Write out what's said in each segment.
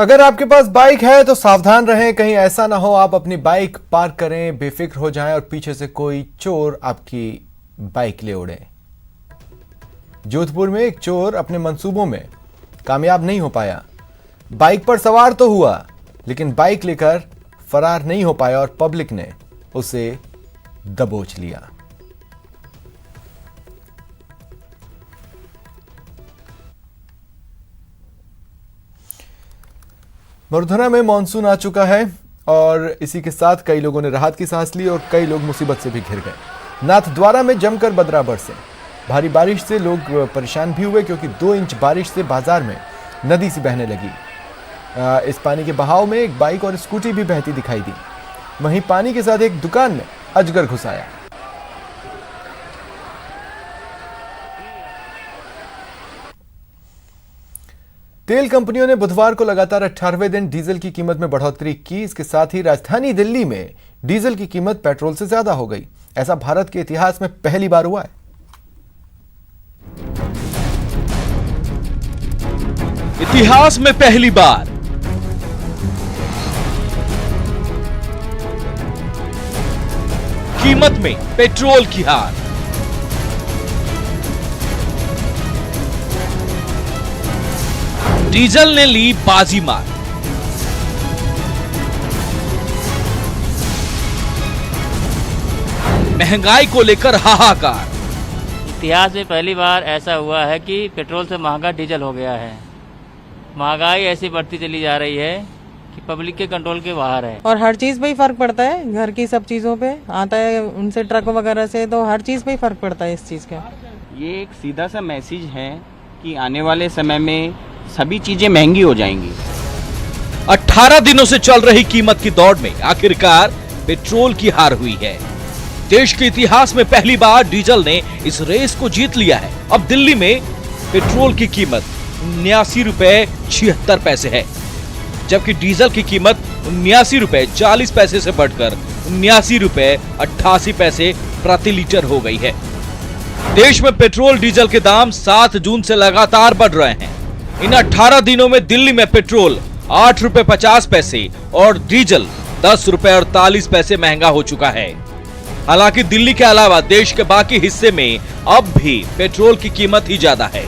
अगर आपके पास बाइक है तो सावधान रहें, कहीं ऐसा ना हो आप अपनी बाइक पार्क करें, बेफिक्र हो जाएं और पीछे से कोई चोर आपकी बाइक ले उड़े। जोधपुर में एक चोर अपने मंसूबों में कामयाब नहीं हो पाया। बाइक पर सवार तो हुआ लेकिन बाइक लेकर फरार नहीं हो पाया और पब्लिक ने उसे दबोच लिया। वडोदरा में मानसून आ चुका है और इसी के साथ कई लोगों ने राहत की सांस ली और कई लोग मुसीबत से भी घिर गए। नाथद्वारा में जमकर बदरा बरसे। भारी बारिश से लोग परेशान भी हुए क्योंकि 2 इंच बारिश से बाजार में नदी सी बहने लगी। इस पानी के बहाव में एक बाइक और स्कूटी भी बहती दिखाई दी। वहीं पानी के साथ एक दुकान में अजगर घुस आया। तेल कंपनियों ने बुधवार को लगातार 18वें दिन डीजल की कीमत में बढ़ोतरी की। इसके साथ ही राजधानी दिल्ली में डीजल की कीमत पेट्रोल से ज्यादा हो गई। ऐसा भारत के इतिहास में पहली बार हुआ है। इतिहास में पहली बार कीमत में पेट्रोल की हार। डीजल ने ली बाजी मार। महंगाई को लेकर हाहाकार। इतिहास में पहली बार ऐसा हुआ है कि पेट्रोल से महंगा डीजल हो गया है। महंगाई ऐसी बढ़ती चली जा रही है कि पब्लिक के कंट्रोल के बाहर है। और हर चीज पे ही फर्क पड़ता है, घर की सब चीजों पे आता है, उनसे ट्रक वगैरह से, तो हर चीज पे ही फर्क पड़ता है इस चीज का। ये एक सीधा सा मैसेज है कि आने वाले समय में सभी चीजें महंगी हो जाएंगी। 18 दिनों से चल रही कीमत की दौड़ में आखिरकार पेट्रोल की हार हुई है। देश के इतिहास में पहली बार डीजल ने इस रेस को जीत लिया है। अब दिल्ली में पेट्रोल की कीमत 79 रुपए 76 पैसे है, जबकि डीजल की कीमत 79 रुपए 40 पैसे से बढ़कर 79 रुपए 88 पैसे प्रति लीटर हो गई है। देश में पेट्रोल डीजल के दाम 7 जून से लगातार बढ़ रहे हैं। इन 18 दिनों में दिल्ली में पेट्रोल 8 रुपए 50 पैसे और डीजल 10 रुपए 48 पैसे महंगा हो चुका है। हालांकि दिल्ली के अलावा देश के बाकी हिस्से में अब भी पेट्रोल की कीमत ही ज्यादा है।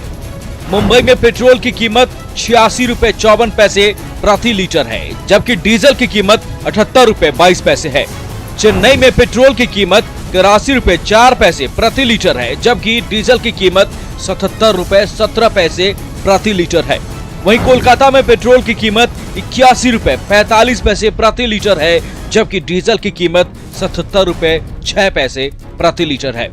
मुंबई में पेट्रोल की कीमत 86 रुपए 54 पैसे प्रति लीटर है, जबकि डीजल की कीमत 78 रुपए 22 पैसे है। चेन्नई में पेट्रोल की कीमत 83 रुपए 4 पैसे प्रति लीटर है, जबकि डीजल की कीमत 77 रुपए 17 पैसे प्रति लीटर है। वहीं कोलकाता में पेट्रोल की कीमत 81 रुपए 45 पैसे प्रति लीटर है, जबकि डीजल की कीमत 77 रुपए 6 पैसे प्रति लीटर है।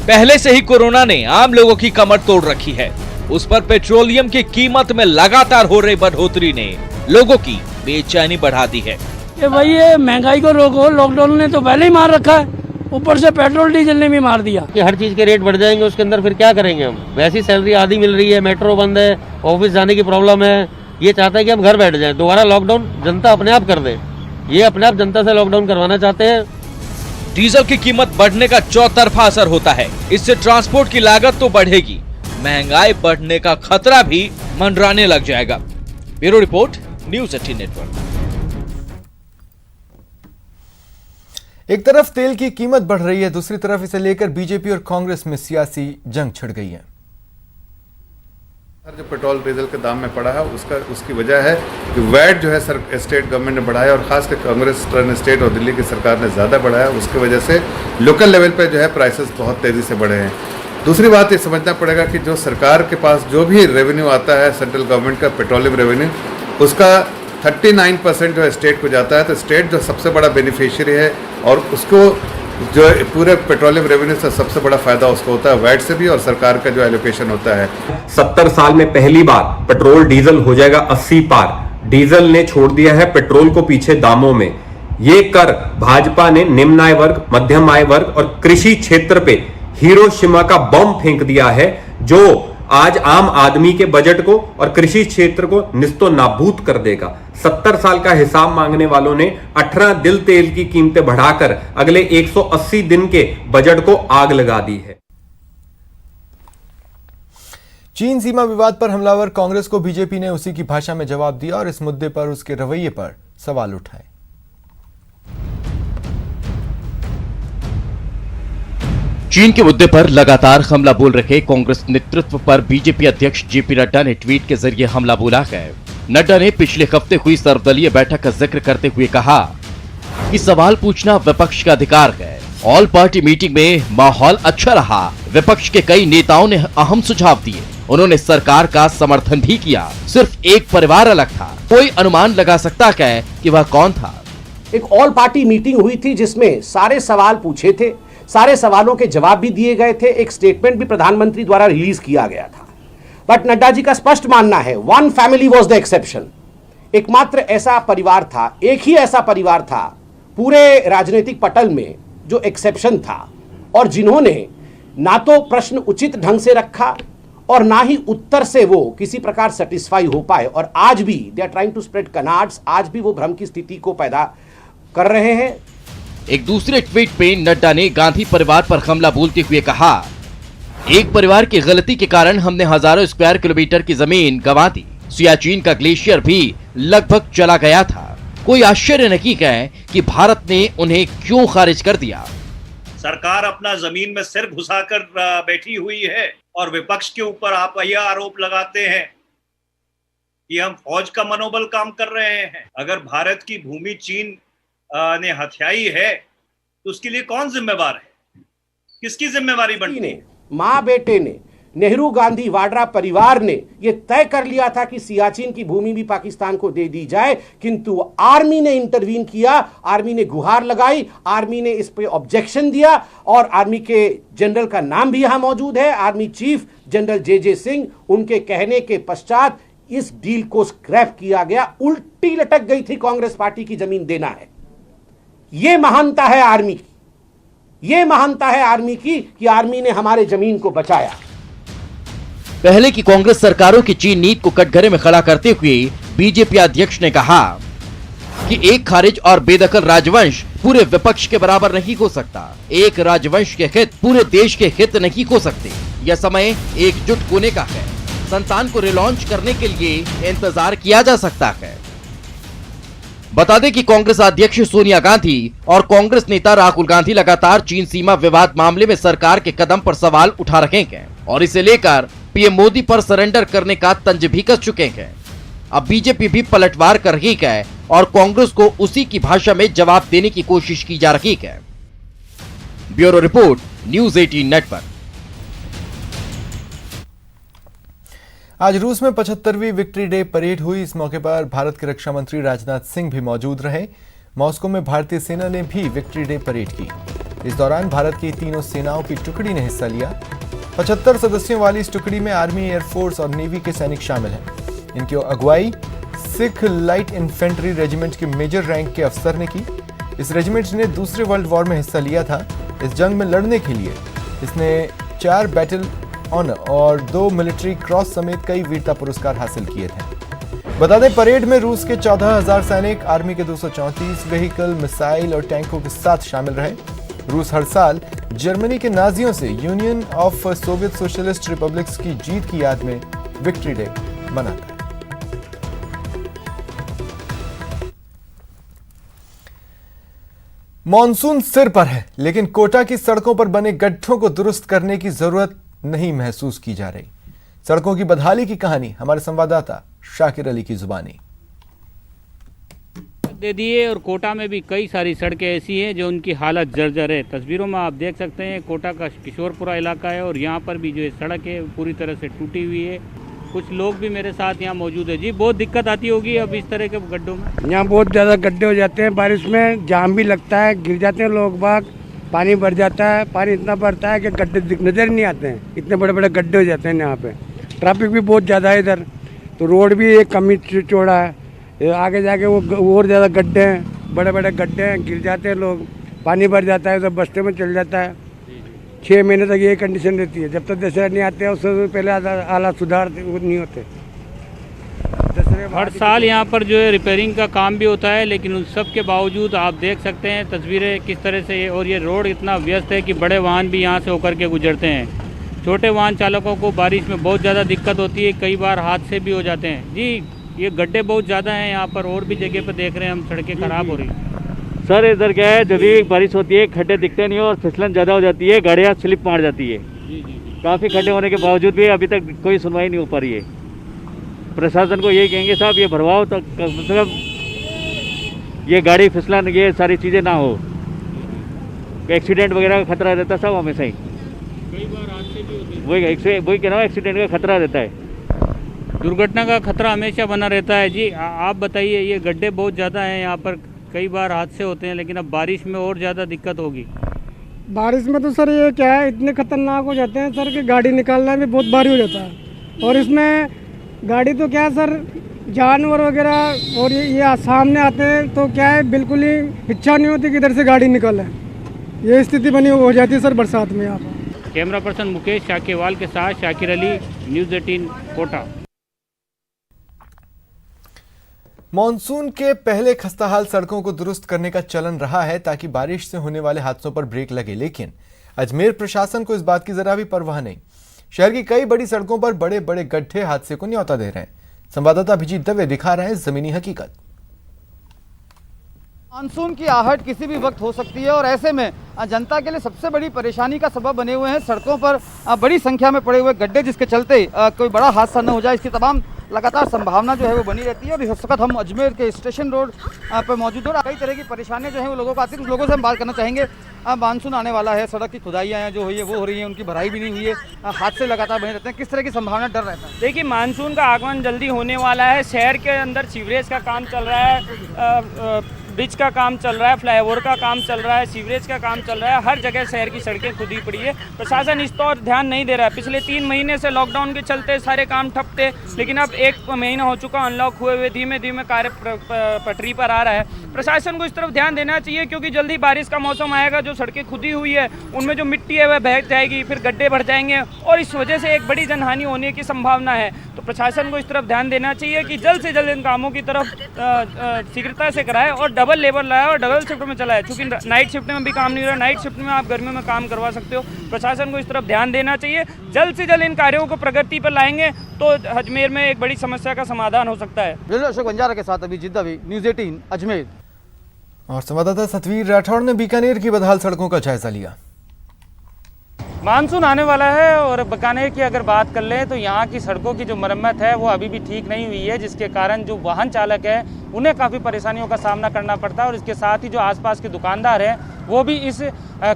पहले से ही कोरोना ने आम लोगों की कमर तोड़ रखी है। उस पर पेट्रोलियम की कीमत में लगातार हो रही बढ़ोतरी ने लोगों की बेचैनी बढ़ा दी है। भाई ये महंगाई को रोको, लॉकडाउन ने तो पहले ही मार रखा है, ऊपर से पेट्रोल डीजल ने भी मार दिया कि हर चीज के रेट बढ़ जाएंगे, उसके अंदर फिर क्या करेंगे हम। वैसी सैलरी आधी मिल रही है, मेट्रो बंद है, ऑफिस जाने की प्रॉब्लम है। ये चाहता है कि हम घर बैठ जाएं, दोबारा लॉकडाउन जनता अपने आप कर दे। ये अपने आप जनता से लॉकडाउन करवाना चाहते हैं। डीजल की कीमत बढ़ने का चौतरफा असर होता है। इससे ट्रांसपोर्ट की लागत तो बढ़ेगी, महंगाई बढ़ने का खतरा भी मंडराने लग जाएगा। Bureau report, news 18 network. एक तरफ तेल की कीमत बढ़ रही है, दूसरी तरफ इसे लेकर बीजेपी और कांग्रेस में सियासी जंग छिड़ गई है। जो पेट्रोल डीजल के दाम में पड़ा है उसकी वजह है कि वैट जो है स्टेट गवर्नमेंट ने बढ़ाया और खासकर कांग्रेस स्टेट और दिल्ली की सरकार ने ज़्यादा बढ़ाया। उसकी वजह से लोकल लेवल पे जो है प्राइसेस बहुत तेज़ी से बढ़े हैं। दूसरी बात ये समझना पड़ेगा कि जो सरकार के पास जो भी रेवेन्यू आता है सेंट्रल गवर्नमेंट का पेट्रोलियम रेवेन्यू, उसका 39% जो है स्टेट को जाता है। तो स्टेट जो सबसे बड़ा बेनिफिशियरी है और उसको जो पूरे पेट्रोलियम रेवेन्यू से सबसे बड़ा फायदा उसको होता है वैट से भी, और सरकार का जो एलोकेशन होता है। 70 साल में पहली बार पेट्रोल डीजल हो जाएगा 80 पार। डीजल ने छोड़ दिया है पेट्रोल को पीछे दामों में। ये कर भाजपा ने निम्न आय वर्ग, मध्यम आय वर्ग और कृषि क्षेत्र पे हिरोशिमा का बम फेंक दिया है, जो आज आम आदमी के बजट को और कृषि क्षेत्र को निस्तो नाबूद कर देगा। 70 साल का हिसाब मांगने वालों ने 18 दिन तेल की कीमतें बढ़ाकर अगले 180 दिन के बजट को आग लगा दी है। चीन सीमा विवाद पर हमलावर कांग्रेस को बीजेपी ने उसी की भाषा में जवाब दिया और इस मुद्दे पर उसके रवैये पर सवाल उठाए। चीन के मुद्दे पर लगातार हमला बोल रहे कांग्रेस नेतृत्व पर बीजेपी अध्यक्ष जेपी नड्डा ने ट्वीट के जरिए हमला बोला है। नड्डा ने पिछले हफ्ते हुई सर्वदलीय बैठक का जिक्र करते हुए कहा कि सवाल पूछना विपक्ष का अधिकार है। ऑल पार्टी मीटिंग में माहौल अच्छा रहा। विपक्ष के कई नेताओं ने अहम सुझाव दिए। उन्होंने सरकार का समर्थन भी किया। सिर्फ एक परिवार अलग था। कोई अनुमान लगा सकता है कि वह कौन था। एक ऑल पार्टी मीटिंग हुई थी जिसमें सारे सवाल पूछे थे, सारे सवालों के जवाब भी दिए गए थे। एक स्टेटमेंट भी प्रधानमंत्री द्वारा रिलीज किया गया था। बट नड्डा जी का स्पष्ट मानना है, one family was the exception. एकमात्र ऐसा परिवार था, एक ही ऐसा परिवार था पूरे राजनीतिक पटल में जो एक्सेप्शन था और जिन्होंने ना तो प्रश्न उचित ढंग से रखा और ना ही उत्तर से वो किसी प्रकार सेटिस्फाई हो पाए। और आज भी they are trying to spread canards, आज भी वो भ्रम की स्थिति को पैदा कर रहे हैं। एक दूसरे ट्वीट पे नड्डा ने गांधी परिवार पर हमला बोलते हुए कहा, एक परिवार की गलती के कारण हमने हजारों स्क्वायर किलोमीटर की जमीन गंवा दी। सियाचिन का ग्लेशियर भी लगभग चला गया था। कोई आश्चर्य नहीं है कि भारत ने उन्हें क्यों खारिज कर दिया। सरकार अपना जमीन में सिर घुसाकर बैठी हुई है और विपक्ष के ऊपर आप यह आरोप लगाते हैं कि हम फौज का मनोबल काम कर रहे हैं। अगर भारत की भूमि चीन ने हथियाई है तो उसके लिए कौन जिम्मेवार है? किसकी जिम्मेवारी बनती है? माँ बेटे ने, नेहरू गांधी वाड्रा परिवार ने यह तय कर लिया था कि सियाचिन की भूमि भी पाकिस्तान को दे दी जाए, किंतु आर्मी ने इंटरवीन किया, आर्मी ने गुहार लगाई, आर्मी ने इस पे ऑब्जेक्शन दिया और आर्मी के जनरल का नाम भी यहां मौजूद है, आर्मी चीफ जनरल जे सिंह। उनके कहने के पश्चात इस डील को स्क्रैप किया गया। उल्टी लटक गई थी कांग्रेस पार्टी की जमीन देना है। यह महानता है आर्मी की, यह महानता है आर्मी की कि आर्मी ने हमारे जमीन को बचाया। पहले की कांग्रेस सरकारों की चीन नीति को कटघरे में खड़ा करते हुए बीजेपी अध्यक्ष ने कहा कि एक खारिज और बेदखल राजवंश पूरे विपक्ष के बराबर नहीं हो सकता। एक राजवंश के हित पूरे देश के हित नहीं हो सकते। यह समय एकजुट होने का है। संतान को रिलॉन्च करने के लिए इंतजार किया जा सकता है। बता दें कि कांग्रेस अध्यक्ष सोनिया गांधी और कांग्रेस नेता राहुल गांधी लगातार चीन सीमा विवाद मामले में सरकार के कदम पर सवाल उठा रहे हैं और इसे लेकर पीएम मोदी पर सरेंडर करने का तंज भी कस चुके हैं। अब बीजेपी भी पलटवार कर रही है और कांग्रेस को उसी की भाषा में जवाब देने की कोशिश की जा रही है। Bureau report, news 18 network. आज रूस में 75वीं विक्ट्री डे परेड हुई। इस मौके पर भारत के रक्षा मंत्री राजनाथ सिंह भी मौजूद रहे। मॉस्को में भारतीय सेना ने भी विक्ट्री डे परेड की। इस दौरान भारत की तीनों सेनाओं की टुकड़ी ने हिस्सा लिया। 75 सदस्यों वाली इस टुकड़ी में आर्मी, एयरफोर्स और नेवी के सैनिक शामिल हैं। इनकी अगुवाई सिख लाइट इन्फेंट्री रेजिमेंट के मेजर रैंक के अफसर ने की। इस रेजिमेंट ने दूसरे वर्ल्ड वॉर में हिस्सा लिया था। इस जंग में लड़ने के लिए इसने 4 बैटल ऑनर और 2 मिलिट्री क्रॉस समेत कई वीरता पुरस्कार हासिल किए थे। बता दें, परेड में रूस के 14,000 सैनिक, आर्मी के 234 व्हीकल, मिसाइल और टैंकों के साथ शामिल रहे। रूस हर साल जर्मनी के नाजियों से union of Soviet socialist republics की जीत की याद में विक्ट्री डे मनाता है। मॉनसून सिर पर है, लेकिन कोटा की सड़कों पर बने गड्ढों को दुरुस्त करने की जरूरत नहीं महसूस की जा रही। सड़कों की बदहाली की कहानी हमारे संवाददाता शाकिर अली की जुबानी। दे दिए और कोटा में भी कई सारी सड़कें ऐसी हैं जो उनकी हालत जर्जर है। तस्वीरों में आप देख सकते हैं कोटा का किशोरपुरा इलाका है और यहाँ पर भी जो सड़क है पूरी तरह से टूटी हुई है। कुछ लोग भी मेरे साथ यहाँ मौजूद है। जी, बहुत दिक्कत आती होगी अब इस तरह के गड्ढों में? यहाँ बहुत ज़्यादा गड्ढे हो जाते हैं, बारिश में जाम भी लगता है, गिर जाते हैं लोग बाग, पानी भर जाता है। पानी इतना भरता है कि गड्ढे नज़र नहीं आते हैं, इतने बड़े बड़े गड्ढे हो जाते हैं यहाँ पे। ट्रैफिक भी बहुत ज़्यादा है इधर, तो रोड भी एक कमी चौड़ा है। आगे जाके वो और ज़्यादा गड्ढे हैं, बड़े बड़े गड्ढे हैं, गिर जाते हैं लोग, पानी भर जाता है, तो बस्ते में चल जाता है। 6 महीने तक ये कंडीशन रहती है। जब तक दशहरा नहीं आते हैं उससे पहले हालात सुधार नहीं होते। हर साल यहाँ पर जो है रिपेयरिंग का काम भी होता है, लेकिन उन सब के बावजूद आप देख सकते हैं तस्वीरें किस तरह से। और ये रोड इतना व्यस्त है कि बड़े वाहन भी यहाँ से होकर के गुजरते हैं। छोटे वाहन चालकों को बारिश में बहुत ज़्यादा दिक्कत होती है, कई बार हादसे भी हो जाते हैं। जी, ये गड्ढे बहुत ज़्यादा हैं यहाँ पर, और भी जगह पर देख रहे हैं हम, सड़कें ख़राब हो रही हैं। सर इधर क्या है, जब भी बारिश होती है खड्डे दिखते नहीं और फिसलन ज़्यादा हो जाती है, गाड़ियाँ स्लिप मार जाती है। काफ़ी खड्डे होने के बावजूद भी अभी तक कोई सुनवाई नहीं हो पा रही है। प्रशासन को यही कहेंगे साहब, ये भरवाओ तो कम से कम ये गाड़ी फिसलन ये सारी चीज़ें ना हो। एक्सीडेंट वगैरह का खतरा रहता है साहब हमेशा ही, कई बार हादसे भी होते हैं। वही कह रहा हूँ, एक्सीडेंट का खतरा रहता है, दुर्घटना का खतरा हमेशा बना रहता है। जी आप बताइए, ये गड्ढे बहुत ज़्यादा हैं यहाँ पर, कई बार हादसे होते हैं, लेकिन अब बारिश में और ज़्यादा दिक्कत होगी। बारिश में तो सर ये क्या है, इतने खतरनाक हो जाते हैं सर कि गाड़ी निकालना भी बहुत भारी हो जाता है। और इसमें गाड़ी तो क्या है सर, जानवर वगैरह और ये सामने आते हैं तो क्या है, बिल्कुल ही इच्छा नहीं होती कि इधर से गाड़ी निकाले। ये स्थिति बनी हो जाती है सर बरसात में यहाँ पर। कैमरा पर्सन मुकेश शाकेवाल के साथ शाकिर अली, न्यूज़ 18 कोटा। मॉनसून के पहले खस्ताहाल सड़कों को दुरुस्त करने का चलन रहा है ताकि बारिश से होने वाले हादसों पर ब्रेक लगे, लेकिन अजमेर प्रशासन को इस बात की जरा भी परवाह नहीं। शहर की कई बड़ी सड़कों पर बड़े बड़े गड्ढे हादसे को न्योता दे रहे हैं। संवाददाता अभिजीत दवे दिखा रहे हैं जमीनी हकीकत। मानसून की आहट किसी भी वक्त हो सकती है और ऐसे में जनता के लिए सबसे बड़ी परेशानी का सबब बने हुए हैं सड़कों पर बड़ी संख्या में पड़े हुए गड्ढे, जिसके चलते कोई बड़ा हादसा न हो जाए, इसकी तमाम लगातार संभावना जो है वो बनी रहती है। और इस वक्त हम अजमेर के स्टेशन रोड पर मौजूद हैं। कई तरह की परेशानियां जो है वो लोगों को आती है। लोगों से हम बात करना चाहेंगे। मानसून आने वाला है, सड़क की खुदाइयाँ हैं जो हुई है वो हो रही है, उनकी भराई भी नहीं हुई है, हादसे लगातार बने रहते हैं, किस तरह की संभावना, डर रहता है? देखिए, मानसून का आगमन जल्दी होने वाला है। शहर के अंदर सीवरेज का काम चल रहा है, ब्रिज का काम चल रहा है, फ्लाईओवर का काम चल रहा है, सीवरेज का काम चल रहा है। हर जगह शहर की सड़कें खुदी पड़ी है। प्रशासन इस पर ध्यान नहीं दे रहा है। पिछले 3 महीने से लॉकडाउन के चलते सारे काम ठप थे, लेकिन अब 1 महीना हो चुका अनलॉक हुए हुए, धीमे धीमे कार्य पटरी पर आ रहा है। प्रशासन को इस तरफ ध्यान देना चाहिए, क्योंकि जल्दी बारिश का मौसम आएगा। जो सड़कें खुदी हुई है उनमें जो मिट्टी है वह बह जाएगी, फिर गड्ढे भर जाएंगे और इस वजह से एक बड़ी जनहानि होने की संभावना है। तो प्रशासन को इस तरफ ध्यान देना चाहिए कि जल्द से जल्द इन कामों की तरफ शीघ्रता से कराए और डबल लेबर लाए और डबल शिफ्ट में चलाए। क्योंकि नाइट शिफ्ट में भी काम नहीं हो रहा, नाइट शिफ्ट में आप गर्मियों में काम करवा सकते हो। प्रशासन को इस तरफ ध्यान देना चाहिए। जल्द से जल्द इन कार्यों को प्रगति पर लाएंगे तो अजमेर में एक बड़ी समस्या का समाधान हो सकता है। अशोक बंजारा के साथ अभिजीत दवे, न्यूज़ 18 अजमेर। और संवाददाता सतवीर राठौड़ ने बीकानेर की बदहाल सड़कों का जायजा लिया। मानसून आने वाला है और बीकानेर की अगर बात कर लें तो यहाँ की सड़कों की जो मरम्मत है वो अभी भी ठीक नहीं हुई है, जिसके कारण जो वाहन चालक है उन्हें काफ़ी परेशानियों का सामना करना पड़ता है। और इसके साथ ही जो आसपास के दुकानदार हैं वो भी इस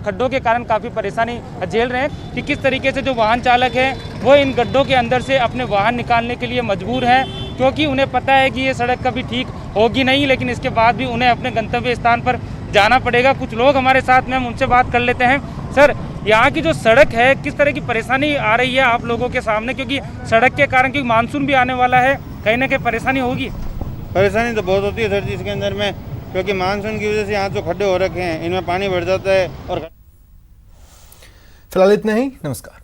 खड्डों के कारण काफ़ी परेशानी झेल रहे हैं कि किस तरीके से जो वाहन चालक हैं वो इन गड्ढों के अंदर से अपने वाहन निकालने के लिए मजबूर हैं, क्योंकि उन्हें पता है कि ये सड़क कभी ठीक होगी नहीं, लेकिन इसके बाद भी उन्हें अपने गंतव्य स्थान पर जाना पड़ेगा। कुछ लोग हमारे साथ में, हम उनसे बात कर लेते हैं। सर, यहाँ की जो सड़क है किस तरह की परेशानी आ रही है आप लोगों के सामने, क्योंकि सड़क के कारण, क्योंकि मानसून भी आने वाला है, कहीं ना कहीं परेशानी होगी? परेशानी तो बहुत होती है सर जी इसके अंदर में, क्योंकि मानसून की वजह से यहाँ जो खड्डे हो रखे हैं इनमें पानी भर जाता है। और फिलहाल इतना ही, नमस्कार।